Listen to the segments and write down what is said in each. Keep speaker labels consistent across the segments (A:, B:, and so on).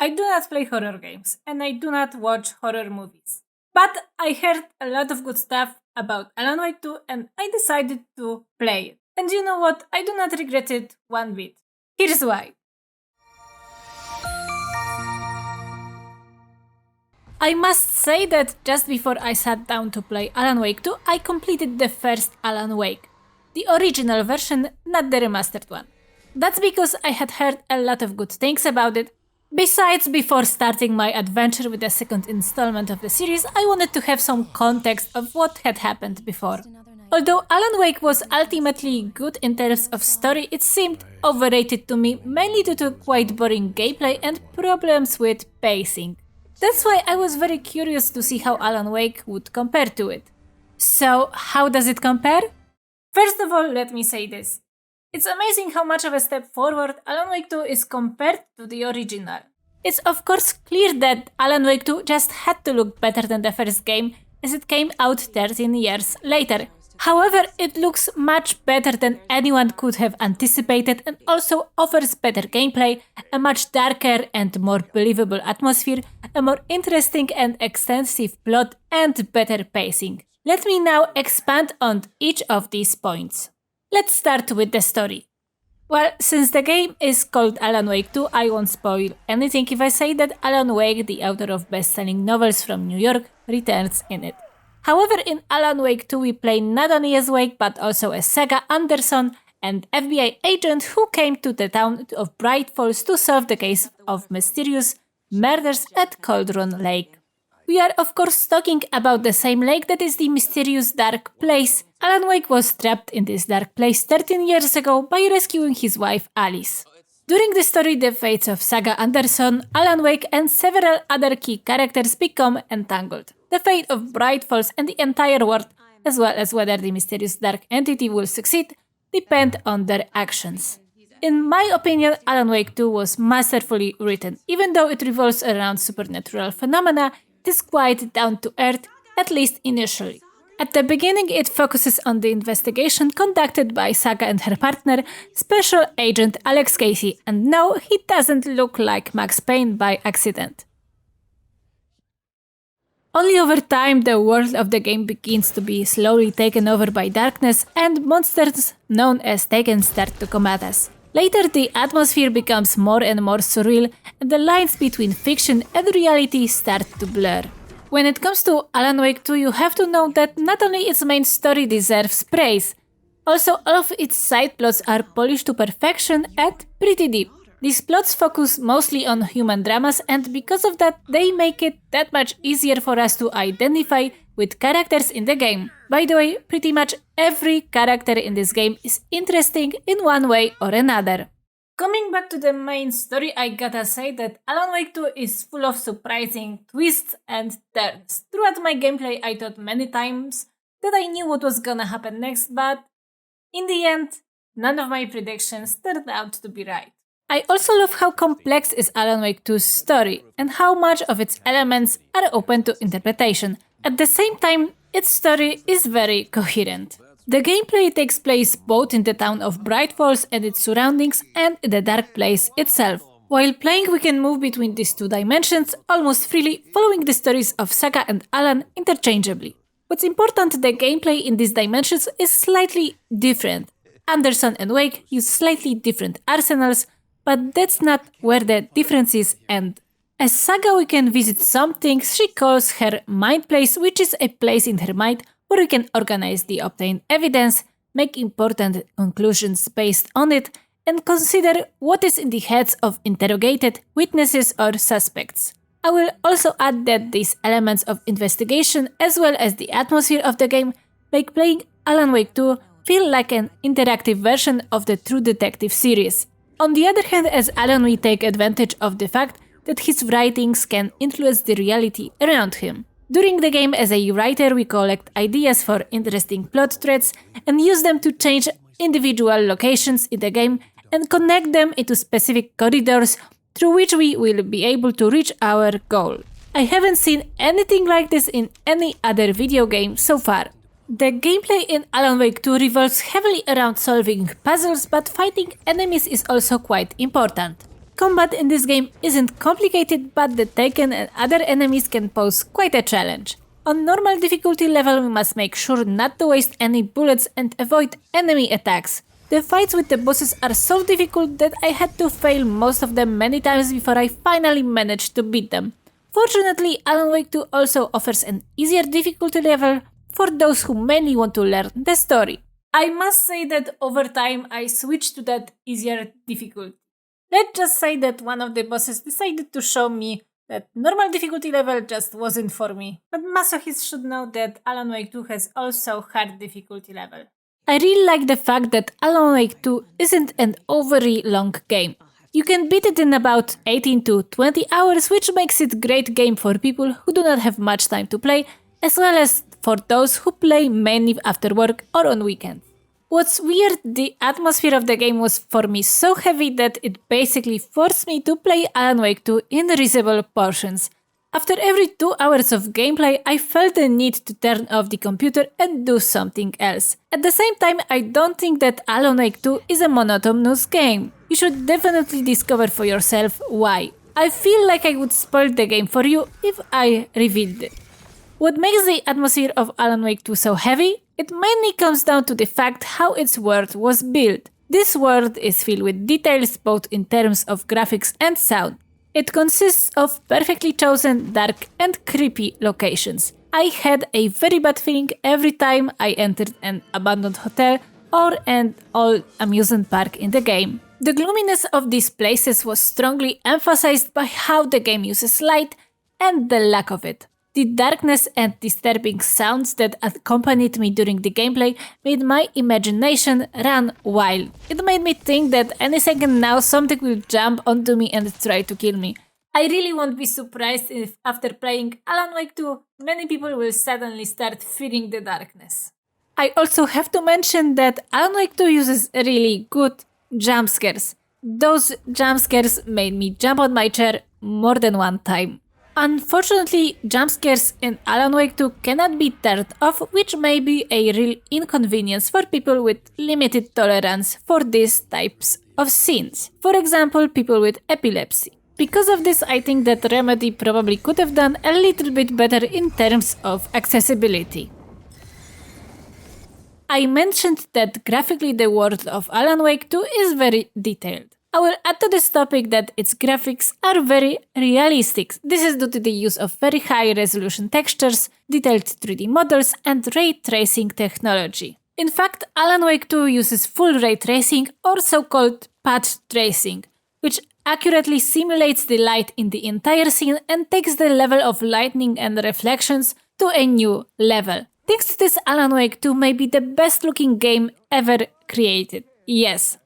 A: I do not play horror games, and I do not watch horror movies. But I heard a lot of good stuff about Alan Wake 2, and I decided to play it. And you know what? I do not regret it one bit. Here's why. I must say that just before I sat down to play Alan Wake 2, I completed the first Alan Wake. The original version, not the remastered one. That's because I had heard a lot of good things about it. Besides, before starting my adventure with the second installment of the series, I wanted to have some context of what had happened before. Although Alan Wake was ultimately good in terms of story, it seemed overrated to me, mainly due to quite boring gameplay and problems with pacing. That's why I was very curious to see how Alan Wake would compare to it. So, how does it compare? First of all, let me say this. It's amazing how much of a step forward Alan Wake 2 is compared to the original. It's of course clear that Alan Wake 2 just had to look better than the first game, as it came out 13 years later. However, it looks much better than anyone could have anticipated and also offers better gameplay, a much darker and more believable atmosphere, a more interesting and extensive plot, and better pacing. Let me now expand on each of these points. Let's start with the story. Well, since the game is called Alan Wake 2, I won't spoil anything if I say that Alan Wake, the author of best-selling novels from New York, returns in it. However, in Alan Wake 2 we play not only as Wake but also as Saga Anderson, an FBI agent who came to the town of Bright Falls to solve the case of mysterious murders at Cauldron Lake. We are of course talking about the same lake that is the mysterious dark place. Alan Wake was trapped in this dark place 13 years ago by rescuing his wife Alice. During the story, the fates of Saga Anderson, Alan Wake and several other key characters become entangled. The fate of Bright Falls and the entire world, as well as whether the mysterious dark entity will succeed, depend on their actions. In my opinion, Alan Wake 2 was masterfully written. Even though it revolves around supernatural phenomena, it is quite down to earth, at least initially. At the beginning, it focuses on the investigation conducted by Saga and her partner, Special Agent Alex Casey, and no, he doesn't look like Max Payne by accident. Only over time, the world of the game begins to be slowly taken over by darkness, and monsters known as Taken start to come at us. Later, the atmosphere becomes more and more surreal, and the lines between fiction and reality start to blur. When it comes to Alan Wake 2, you have to know that not only its main story deserves praise, also all of its side plots are polished to perfection and pretty deep. These plots focus mostly on human dramas, and because of that, they make it that much easier for us to identify with characters in the game. By the way, pretty much every character in this game is interesting in one way or another. Coming back to the main story, I gotta say that Alan Wake 2 is full of surprising twists and turns. Throughout my gameplay, I thought many times that I knew what was gonna happen next, but in the end, none of my predictions turned out to be right. I also love how complex is Alan Wake 2's story, and how much of its elements are open to interpretation. At the same time, its story is very coherent. The gameplay takes place both in the town of Bright Falls and its surroundings, and in the dark place itself. While playing, we can move between these two dimensions almost freely, following the stories of Saga and Alan interchangeably. What's important, the gameplay in these dimensions is slightly different. Anderson and Wake use slightly different arsenals, but that's not where the differences end. As Saga, we can visit some things she calls her mind place, which is a place in her mind where we can organize the obtained evidence, make important conclusions based on it, and consider what is in the heads of interrogated witnesses or suspects. I will also add that these elements of investigation, as well as the atmosphere of the game, make playing Alan Wake 2 feel like an interactive version of the True Detective series. On the other hand, as Alan, we take advantage of the fact that his writings can influence the reality around him. During the game, as a writer, we collect ideas for interesting plot threads and use them to change individual locations in the game and connect them into specific corridors through which we will be able to reach our goal. I haven't seen anything like this in any other video game so far. The gameplay in Alan Wake 2 revolves heavily around solving puzzles, but fighting enemies is also quite important. Combat in this game isn't complicated, but the Taken and other enemies can pose quite a challenge. On normal difficulty level, we must make sure not to waste any bullets and avoid enemy attacks. The fights with the bosses are so difficult that I had to fail most of them many times before I finally managed to beat them. Fortunately, Alan Wake 2 also offers an easier difficulty level for those who mainly want to learn the story. I must say that over time I switched to that easier difficulty. Let's just say that one of the bosses decided to show me that normal difficulty level just wasn't for me. But masochists should know that Alan Wake 2 has also hard difficulty level. I really like the fact that Alan Wake 2 isn't an overly long game. You can beat it in about 18 to 20 hours, which makes it a great game for people who do not have much time to play, as well as for those who play mainly after work or on weekends. What's weird, the atmosphere of the game was for me so heavy that it basically forced me to play Alan Wake 2 in reasonable portions. After every 2 hours of gameplay, I felt the need to turn off the computer and do something else. At the same time, I don't think that Alan Wake 2 is a monotonous game. You should definitely discover for yourself why. I feel like I would spoil the game for you if I revealed it. What makes the atmosphere of Alan Wake 2 so heavy? It mainly comes down to the fact how its world was built. This world is filled with details both in terms of graphics and sound. It consists of perfectly chosen, dark and creepy locations. I had a very bad feeling every time I entered an abandoned hotel or an old amusement park in the game. The gloominess of these places was strongly emphasized by how the game uses light and the lack of it. The darkness and disturbing sounds that accompanied me during the gameplay made my imagination run wild. It made me think that any second now something will jump onto me and try to kill me. I really won't be surprised if after playing Alan Wake 2, many people will suddenly start fearing the darkness. I also have to mention that Alan Wake 2 uses really good jump scares. Those jump scares made me jump on my chair more than one time. Unfortunately, jump scares in Alan Wake 2 cannot be turned off, which may be a real inconvenience for people with limited tolerance for these types of scenes. For example, people with epilepsy. Because of this, I think that Remedy probably could have done a little bit better in terms of accessibility. I mentioned that graphically the world of Alan Wake 2 is very detailed. I will add to this topic that its graphics are very realistic. This is due to the use of very high resolution textures, detailed 3D models, and ray tracing technology. In fact, Alan Wake 2 uses full ray tracing or so-called path tracing, which accurately simulates the light in the entire scene and takes the level of lighting and reflections to a new level. Thanks to this, Alan Wake 2 may be the best looking game ever created. Yes.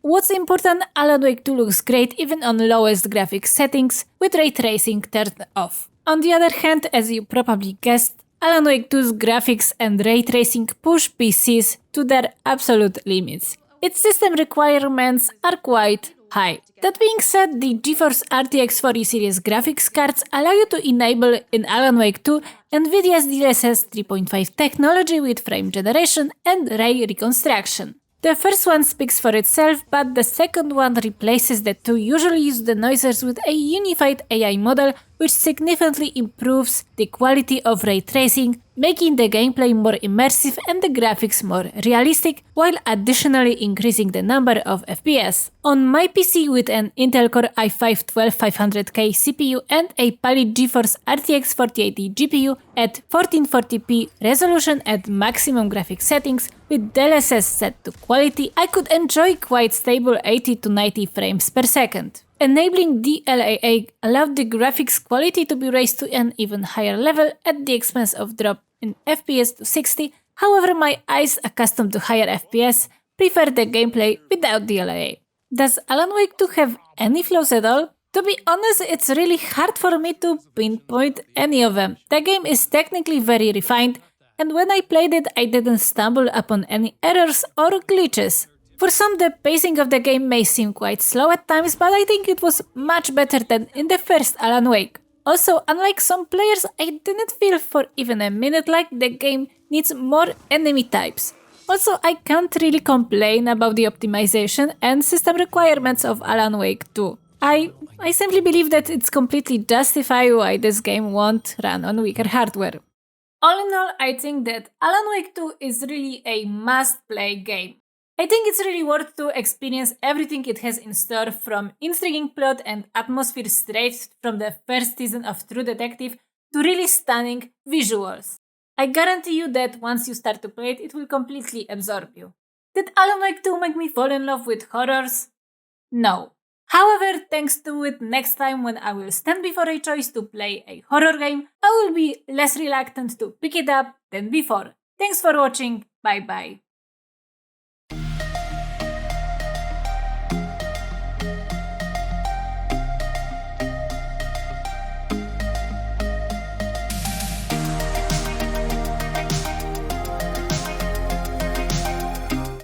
A: What's important, Alan Wake 2 looks great even on lowest graphics settings with ray tracing turned off. On the other hand, as you probably guessed, Alan Wake 2's graphics and ray tracing push PCs to their absolute limits. Its system requirements are quite high. That being said, the GeForce RTX 40 series graphics cards allow you to enable in Alan Wake 2 NVIDIA's DLSS 3.5 technology with frame generation and ray reconstruction. The first one speaks for itself, but the second one replaces the two usually used denoisers with a unified AI model which significantly improves the quality of ray tracing, making the gameplay more immersive and the graphics more realistic, while additionally increasing the number of FPS. On my PC with an Intel Core i5-12500K CPU and a Pali GeForce RTX 4080 GPU at 1440p resolution at maximum graphics settings with DLSS set to quality, I could enjoy quite stable 80 to 90 frames per second. Enabling DLAA allowed the graphics quality to be raised to an even higher level at the expense of drop in FPS to 60, however my eyes accustomed to higher FPS prefer the gameplay without DLAA. Does Alan Wake 2 have any flaws at all? To be honest, it's really hard for me to pinpoint any of them. The game is technically very refined, and when I played it I didn't stumble upon any errors or glitches. For some, the pacing of the game may seem quite slow at times, but I think it was much better than in the first Alan Wake. Also, unlike some players, I didn't feel for even a minute like the game needs more enemy types. Also, I can't really complain about the optimization and system requirements of Alan Wake 2. I simply believe that it's completely justified why this game won't run on weaker hardware. All in all, I think that Alan Wake 2 is really a must-play game. I think it's really worth to experience everything it has in store, from intriguing plot and atmosphere straight from the first season of True Detective to really stunning visuals. I guarantee you that once you start to play it, it will completely absorb you. Did Alan Wake 2 make me fall in love with horrors? No. However, thanks to it, next time when I will stand before a choice to play a horror game, I will be less reluctant to pick it up than before. Thanks for watching, bye bye.